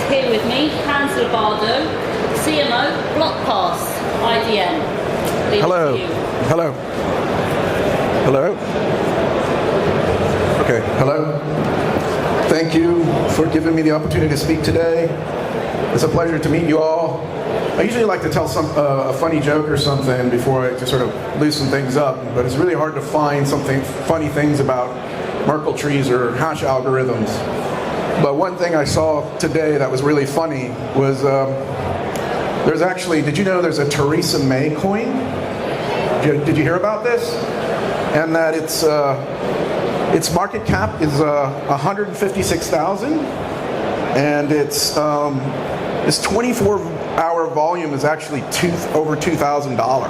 Here with me, Hans Lombardo, CMO, Blockpass, IDN. Hello. Hello. Hello. Okay. Hello. Thank you for giving me the opportunity to speak today. It's a pleasure to meet you all. I usually like to tell a funny joke or something before I just sort of loosen things up, but it's really hard to find funny things about Merkle trees or hash algorithms. But one thing I saw today that was really funny was there's actually, did you know there's a Theresa May coin? Did you hear about this? And that its market cap is 156,000, and its 24-hour volume is actually over $2,000.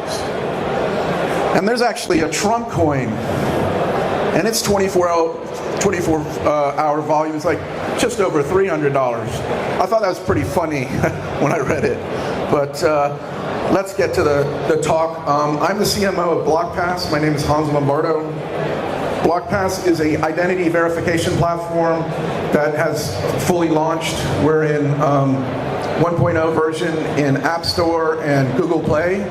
And there's actually a Trump coin, and its 24-hour volume is like just over $300. I thought that was pretty funny when I read it. But let's get to the talk. I'm the CMO of Blockpass. My name is Hans Lombardo. Blockpass is an identity verification platform that has fully launched. We're in 1.0 version in App Store and Google Play.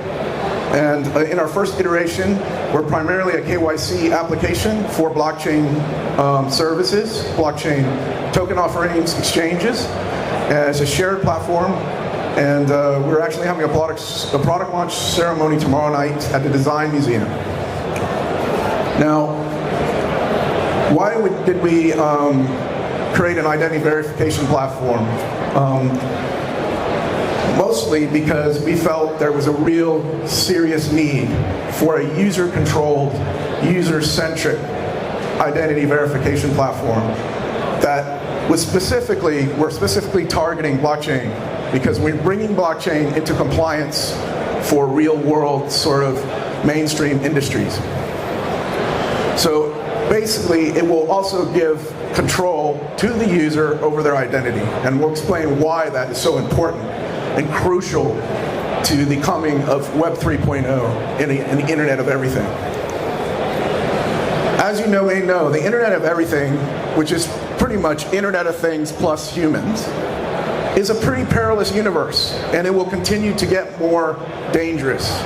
And in our first iteration, we're primarily a KYC application for blockchain services, blockchain token offerings, exchanges, as a shared platform. And we're actually having a product launch ceremony tomorrow night at the Design Museum. Now, why did we create an identity verification platform? Mostly because we felt there was a real serious need for a user-controlled, user-centric identity verification platform that we're specifically targeting blockchain, because we're bringing blockchain into compliance for real-world sort of mainstream industries. So basically, it will also give control to the user over their identity, and we'll explain why that is so important and crucial to the coming of Web 3.0 and the Internet of Everything. As you may know, the Internet of Everything, which is pretty much Internet of Things plus humans, is a pretty perilous universe, and it will continue to get more dangerous.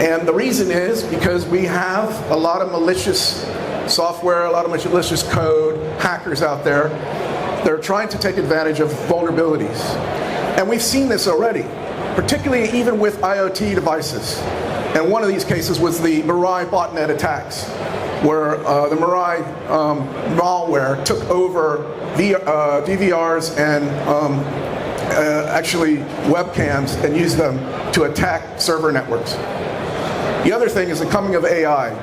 And the reason is because we have a lot of malicious software, a lot of malicious code, hackers out there. They're trying to take advantage of vulnerabilities. And we've seen this already, particularly even with IoT devices. And one of these cases was the Mirai botnet attacks, where the Mirai malware took over DVRs and actually webcams and used them to attack server networks. The other thing is the coming of AI.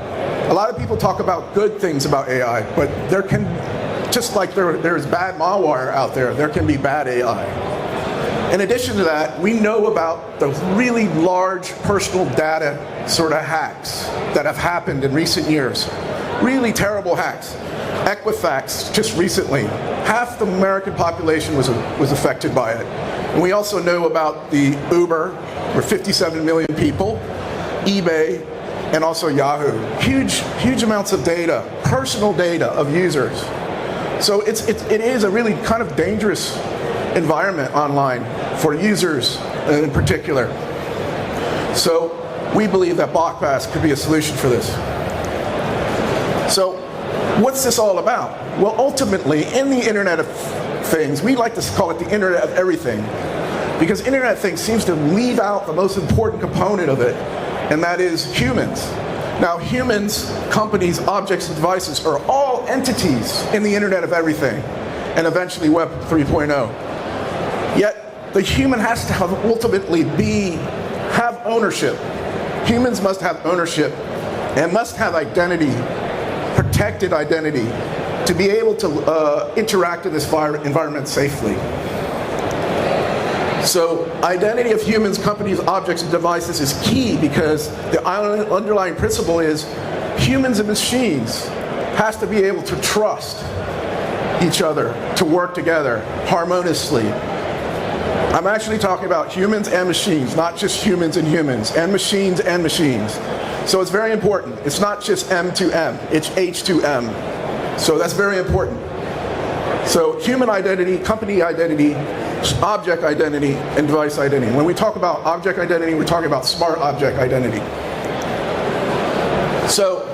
A lot of people talk about good things about AI, but there can, just like there's bad malware out there, there can be bad AI. In addition to that, we know about the really large personal data sort of hacks that have happened in recent years. Really terrible hacks. Equifax, just recently, half the American population was affected by it. And we also know about the Uber, where 57 million people, eBay, and also Yahoo. Huge amounts of data, personal data of users. So it is a really kind of dangerous environment online for users in particular. So we believe that Blockpass could be a solution for this. So what's this all about? Well, ultimately, in the Internet of Things, we like to call it the Internet of Everything, because Internet of Things seems to leave out the most important component of it, and that is humans. Now, humans, companies, objects, and devices are all entities in the Internet of Everything, and eventually Web 3.0. Yet, the human has to ultimately have ownership. Humans must have ownership and must have identity, protected identity, to be able to interact in this environment safely. So identity of humans, companies, objects, and devices is key, because the underlying principle is humans and machines has to be able to trust each other, to work together harmoniously. I'm actually talking about humans and machines, not just humans and humans, and machines and machines. So it's very important. It's not just M to M, it's H to M. So that's very important. So human identity, company identity, object identity and device identity. When we talk about object identity, we're talking about smart object identity. So,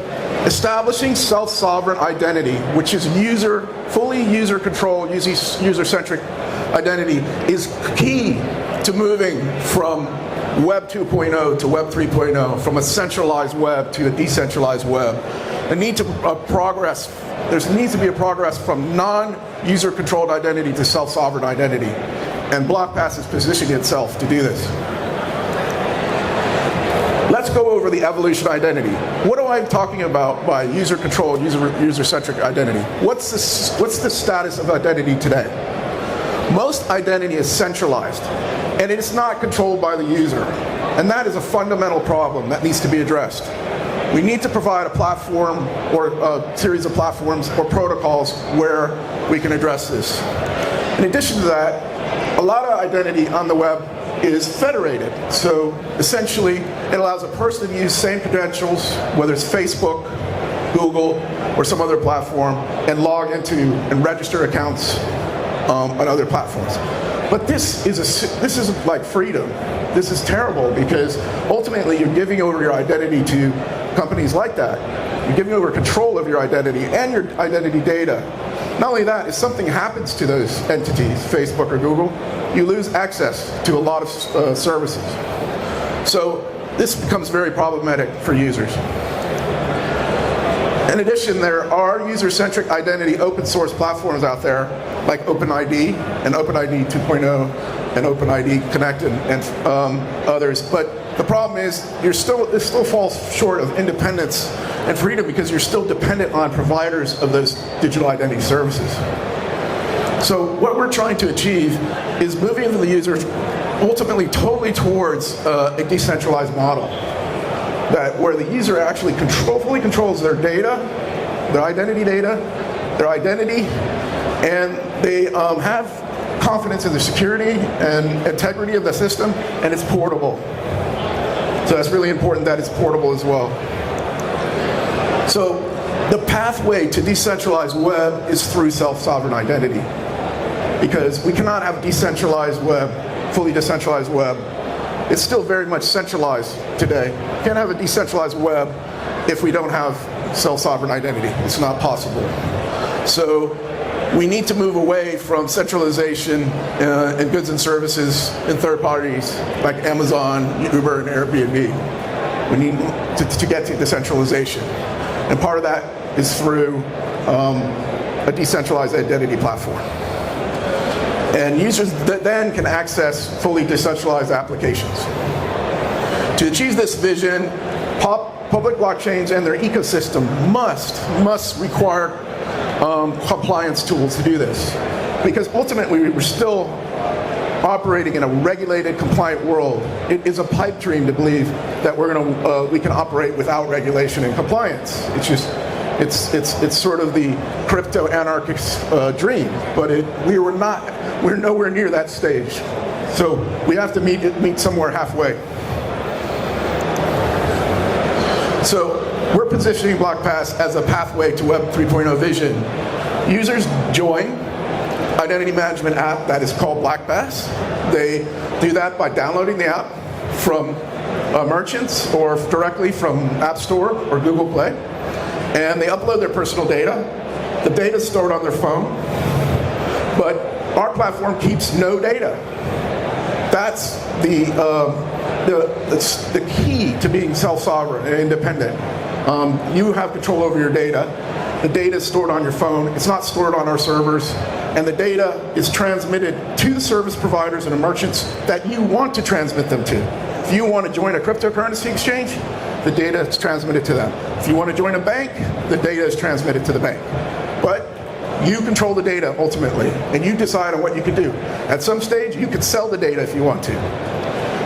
establishing self-sovereign identity, which is fully user-controlled, user-centric identity, is key to moving from Web 2.0 to Web 3.0, from a centralized web to a decentralized web. There needs to be a progress from non-user controlled identity to self-sovereign identity. And Blockpass is positioning itself to do this. Let's go over the evolution of identity. What am I talking about by user-controlled, user-centric identity? What's the status of identity today? Most identity is centralized, and it is not controlled by the user. And that is a fundamental problem that needs to be addressed. We need to provide a platform or a series of platforms or protocols where we can address this. In addition to that, a lot of identity on the web is federated. So essentially, it allows a person to use same credentials, whether it's Facebook, Google, or some other platform, and log into and register accounts on other platforms. But this isn't like freedom. This is terrible because ultimately you're giving over your identity to companies like that. You're giving over control of your identity and your identity data. Not only that, if something happens to those entities, Facebook or Google, you lose access to a lot of services. So this becomes very problematic for users. In addition, there are user-centric identity open source platforms out there like OpenID and OpenID 2.0 and OpenID Connect and others. But the problem is it still falls short of independence and freedom because you're still dependent on providers of those digital identity services. So what we're trying to achieve is moving the user ultimately totally towards a decentralized model, that where the user actually fully controls their data, their identity, and they have confidence in the security and integrity of the system, and it's portable. So that's really important that it's portable as well. So the pathway to decentralized web is through self-sovereign identity, because we cannot have a decentralized web, fully decentralized web. It's still very much centralized today. You can't have a decentralized web if we don't have self-sovereign identity. It's not possible. So we need to move away from centralization in goods and services in third parties like Amazon, Uber, and Airbnb. We need to get to decentralization. And part of that is through a decentralized identity platform. And users then can access fully decentralized applications. To achieve this vision, public blockchains and their ecosystem must require compliance tools to do this. Because ultimately, we're still operating in a regulated, compliant world. It is a pipe dream to believe that we can operate without regulation and compliance. It's sort of the crypto anarchist dream, but we're nowhere near that stage. So we have to meet somewhere halfway. So we're positioning Blockpass as a pathway to Web 3.0 vision. Users join identity management app that is called Blockpass. They do that by downloading the app from merchants or directly from App Store or Google Play. And they upload their personal data. The data is stored on their phone. But our platform keeps no data. That's the key to being self-sovereign and independent. You have control over your data. The data is stored on your phone. It's not stored on our servers. And the data is transmitted to the service providers and the merchants that you want to transmit them to. If you want to join a cryptocurrency exchange, the data is transmitted to them. If you want to join a bank, the data is transmitted to the bank. But you control the data ultimately, and you decide on what you can do. At some stage, you could sell the data if you want to.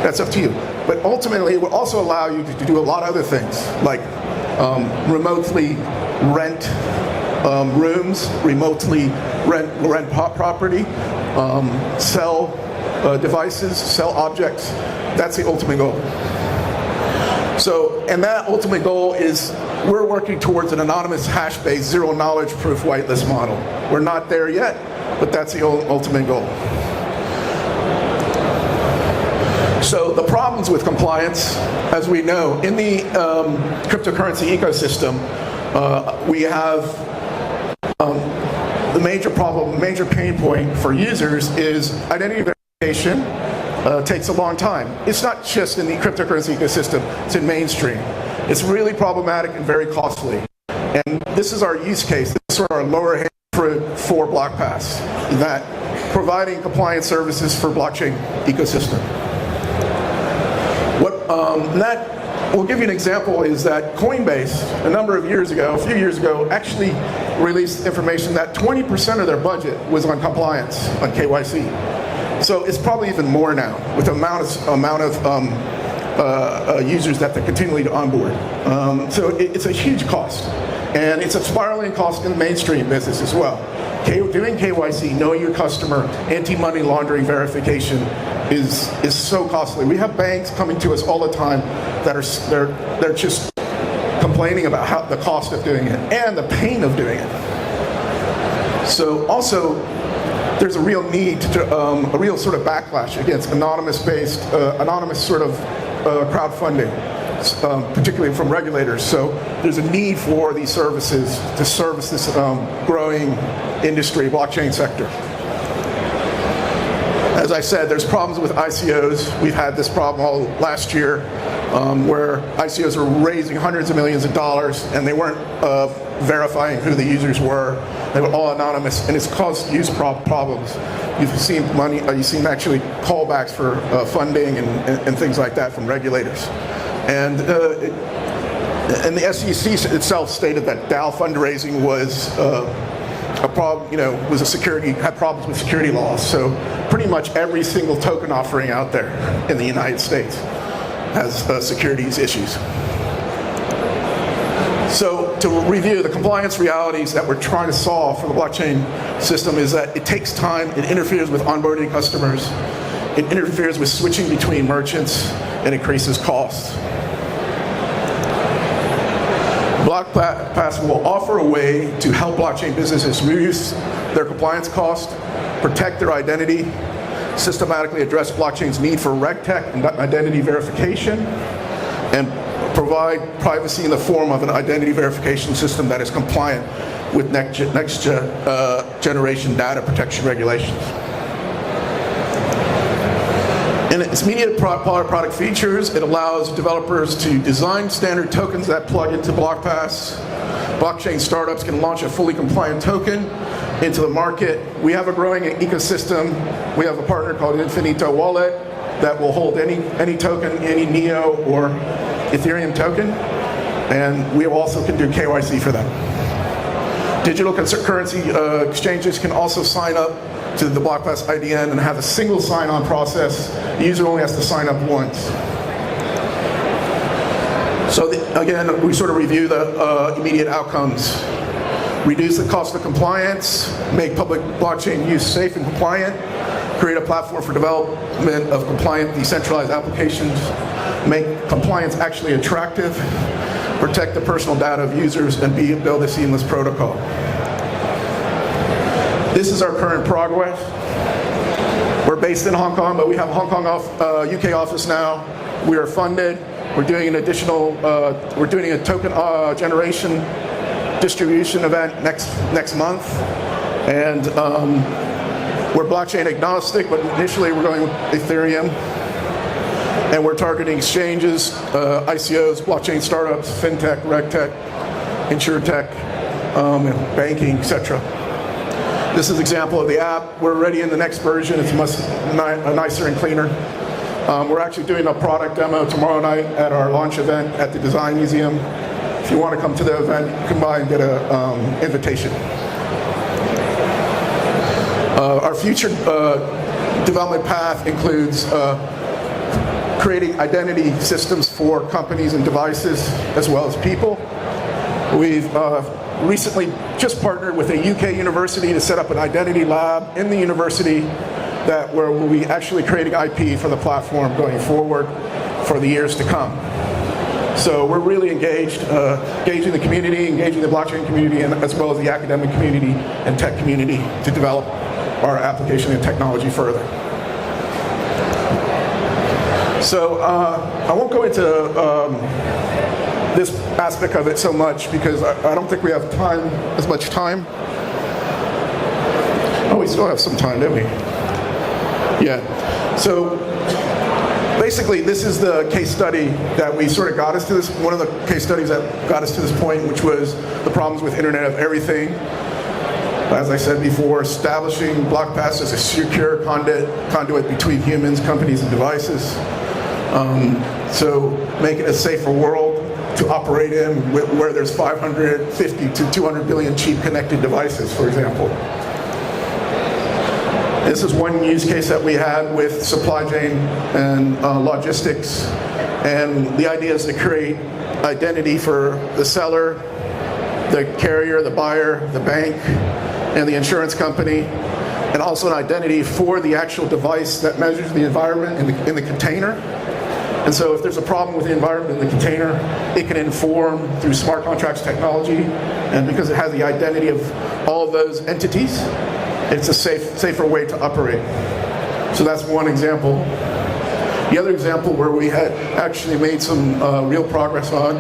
That's up to you. But ultimately, it will also allow you to do a lot of other things, like remotely rent rooms, remotely rent property, sell devices, sell objects. That's the ultimate goal. So, and that ultimate goal is we're working towards an anonymous hash-based zero-knowledge proof whitelist model. We're not there yet, but that's the ultimate goal. So the problems with compliance, as we know, in the cryptocurrency ecosystem, we have the major problem, major pain point for users is identity verification. Takes a long time. It's not just in the cryptocurrency ecosystem, it's in mainstream. It's really problematic and very costly. And this is our use case. This is sort of our lower hanging fruit for Blockpass, that providing compliance services for blockchain ecosystem. That will give you an example is that Coinbase, a few years ago, actually released information that 20% of their budget was on compliance, on KYC. So it's probably even more now with the amount of users that they're continually to onboard. So it's a huge cost, and it's a spiraling cost in the mainstream business as well. Doing KYC, knowing your customer, anti-money laundering verification is so costly. We have banks coming to us all the time that they're just complaining about the cost of doing it and the pain of doing it. So also, there's a real need a real sort of backlash against anonymous sort of crowdfunding, particularly from regulators. So there's a need for these services to service this growing industry, blockchain sector. As I said, there's problems with ICOs. We've had this problem all last year, where ICOs were raising hundreds of millions of dollars, and they weren't verifying who the users were. They were all anonymous, and it's caused use problems. You've seen actually callbacks for funding and things like that from regulators. And the SEC itself stated that DAO fundraising was a problem, had problems with security laws. So pretty much every single token offering out there in the United States has securities issues. So to review, the compliance realities that we're trying to solve for the blockchain system is that it takes time, it interferes with onboarding customers, it interferes with switching between merchants, and increases costs. Blockpass will offer a way to help blockchain businesses reduce their compliance costs, protect their identity, systematically address blockchain's need for RegTech and identity verification, and provide privacy in the form of an identity verification system that is compliant with next generation data protection regulations. In its immediate product features, it allows developers to design standard tokens that plug into Blockpass. Blockchain startups can launch a fully compliant token into the market. We have a growing ecosystem. We have a partner called Infinito Wallet that will hold any token, any NEO or Ethereum token, and we also can do KYC for them. Digital currency exchanges can also sign up to the Blockpass IDN and have a single sign-on process. The user only has to sign up once. So again, we sort of review the immediate outcomes. Reduce the cost of compliance, make public blockchain use safe and compliant, create a platform for development of compliant decentralized applications, make compliance actually attractive, protect the personal data of users, and build a seamless protocol. This is our current progress. We're based in Hong Kong, but we have a Hong Kong UK office now. We are funded. We're doing an additional, we're doing a token generation distribution event next month. And we're blockchain agnostic, but initially we're going with Ethereum. And we're targeting exchanges, ICOs, blockchain startups, fintech, regtech, insurtech, banking, etc. This is an example of the app. We're already in the next version. It's much nicer and cleaner. We're actually doing a product demo tomorrow night at our launch event at the Design Museum. If you want to come to the event, come by and get an invitation. Our future development path includes creating identity systems for companies and devices as well as people. We've recently just partnered with a UK university to set up an identity lab in the university where we'll be actually creating IP for the platform going forward for the years to come. So we're really engaging the community, engaging the blockchain community, and as well as the academic community and tech community to develop our application and technology further. So I won't go into this aspect of it so much because I don't think we have as much time. Oh, we still have some time, don't we? Yeah. So basically, this is the case study that we sort of got us to this. One of the case studies that got us to this point, which was the problems with Internet of Everything. As I said before, establishing Blockpass as a secure conduit between humans, companies, and devices. So make it a safer world to operate in, where there's 550 to 200 billion cheap connected devices, for example. This is one use case that we had with supply chain and logistics. And the idea is to create identity for the seller, the carrier, the buyer, the bank, and the insurance company, and also an identity for the actual device that measures the environment in the container. And so if there's a problem with the environment in the container, it can inform through smart contracts technology, and because it has the identity of all of those entities, it's a safer way to operate. So that's one example. The other example where we had actually made some real progress on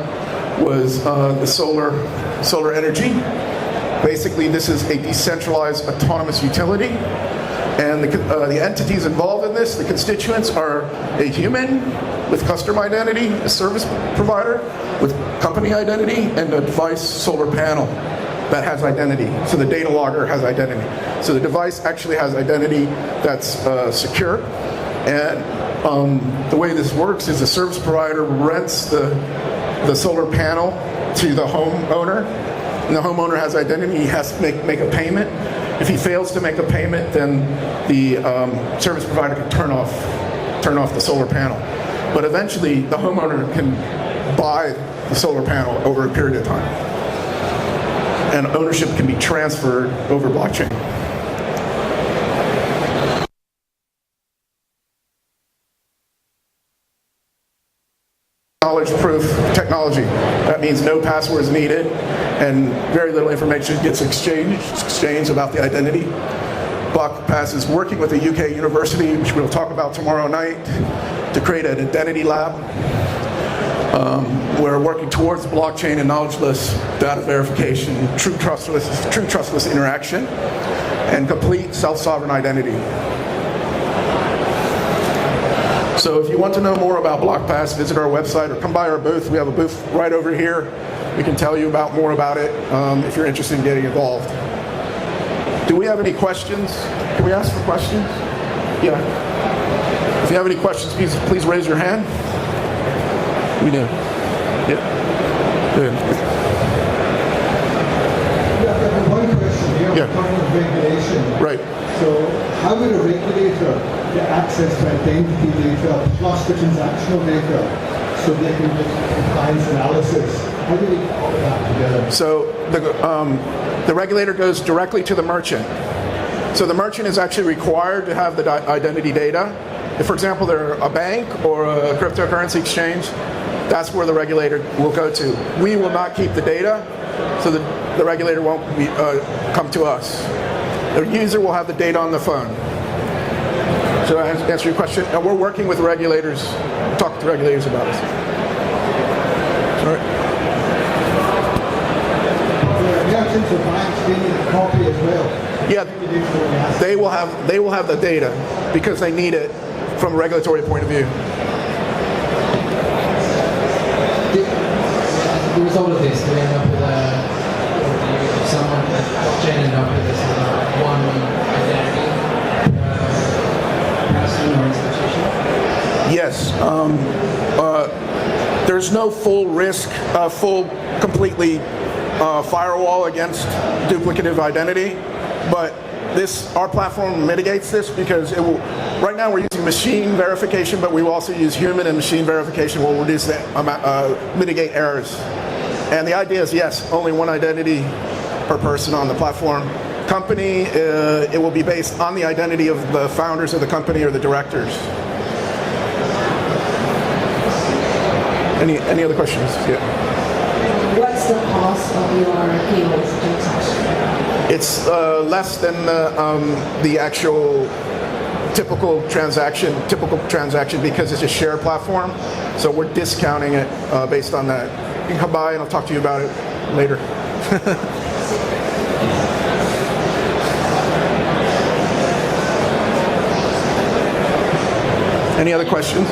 was the solar energy. Basically, this is a decentralized autonomous utility, and the entities involved in this, the constituents, are a human with customer identity, a service provider with company identity, and a device solar panel that has identity. So the data logger has identity. So the device actually has identity that's secure, and the way this works is the service provider rents the solar panel to the homeowner, and the homeowner has identity. He has to make a payment. If he fails to make a payment, then the service provider can turn off the solar panel. But eventually, the homeowner can buy the solar panel over a period of time, and ownership can be transferred over blockchain. Knowledge proof technology. That means no passwords needed, and very little information gets exchanged about the identity. Blockpass is working with a UK university, which we'll talk about tomorrow night, to create an identity lab. We're working towards blockchain and knowledgeless data verification, true trustless interaction, and complete self-sovereign identity. So if you want to know more about Blockpass, visit our website or come by our booth. We have a booth right over here. We can tell you more about it if you're interested in getting involved. Do we have any questions? Can we ask for questions? Yeah. If you have any questions, please raise your hand. We do. Yeah. Good. Yeah, I have one question here. Yeah. We're talking about regulation. Right. So how would a regulator get access to identity data plus the transactional data so they can do compliance analysis? How do they put all of that together? So the regulator goes directly to the merchant. So the merchant is actually required to have the identity data. If, for example, they're a bank or a cryptocurrency exchange, that's where the regulator will go to. We will not keep the data, so the regulator won't come to us. The user will have the data on the phone. So I answer your question. And we're working with regulators, talk to regulators about this. All right. Merchants or banks, they need a copy as well. Yeah, they will have the data because they need it from a regulatory point of view. The result of this, do we end up with if someone at blockchain end up with this one identity, person or institution? Yes. There's no full risk, completely firewall against duplicative identity, but our platform mitigates this because it will. Right now we're using machine verification, but we will also use human and machine verification. Will reduce that, mitigate errors. And the idea is, yes, only one identity per person on the platform. Company, it will be based on the identity of the founders of the company or the directors. Any other questions? Yeah. What's the cost of your KYC transaction? It's less than the actual typical transaction because it's a shared platform. So we're discounting it based on that. You can come by and I'll talk to you about it later. Any other questions?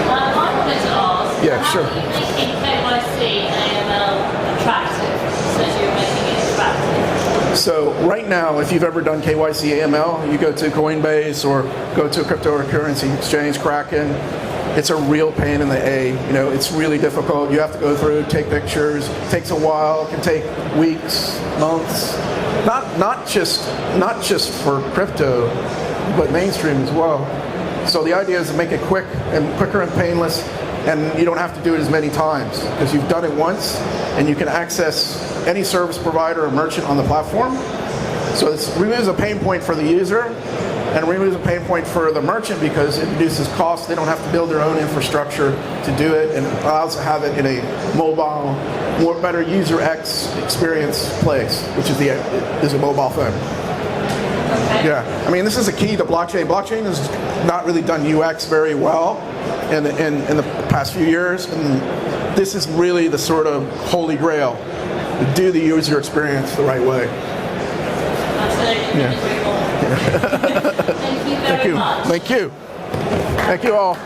I wanted to ask, Yeah, sure. how are you making KYC and AML attractive? So you're making it attractive. So right now, if you've ever done KYC AML, you go to Coinbase or go to a cryptocurrency exchange, Kraken. It's a real pain in the A. You know, it's really difficult. You have to go through, take pictures. It takes a while. It can take weeks, months. Not just for crypto, but mainstream as well. So the idea is to make it quicker and painless, and you don't have to do it as many times because you've done it once, and you can access any service provider or merchant on the platform. So it removes a pain point for the user, and removes a pain point for the merchant because it reduces costs. They don't have to build their own infrastructure to do it, and allows to have it in a mobile, more better user experience place, which is a mobile phone. Okay. Yeah, I mean, this is a key to blockchain. Blockchain has not really done UX very well in the past few years, and this is really the sort of holy grail to do the user experience the right way. Absolutely. Yeah. Thank you very much. Thank you. Thank you all.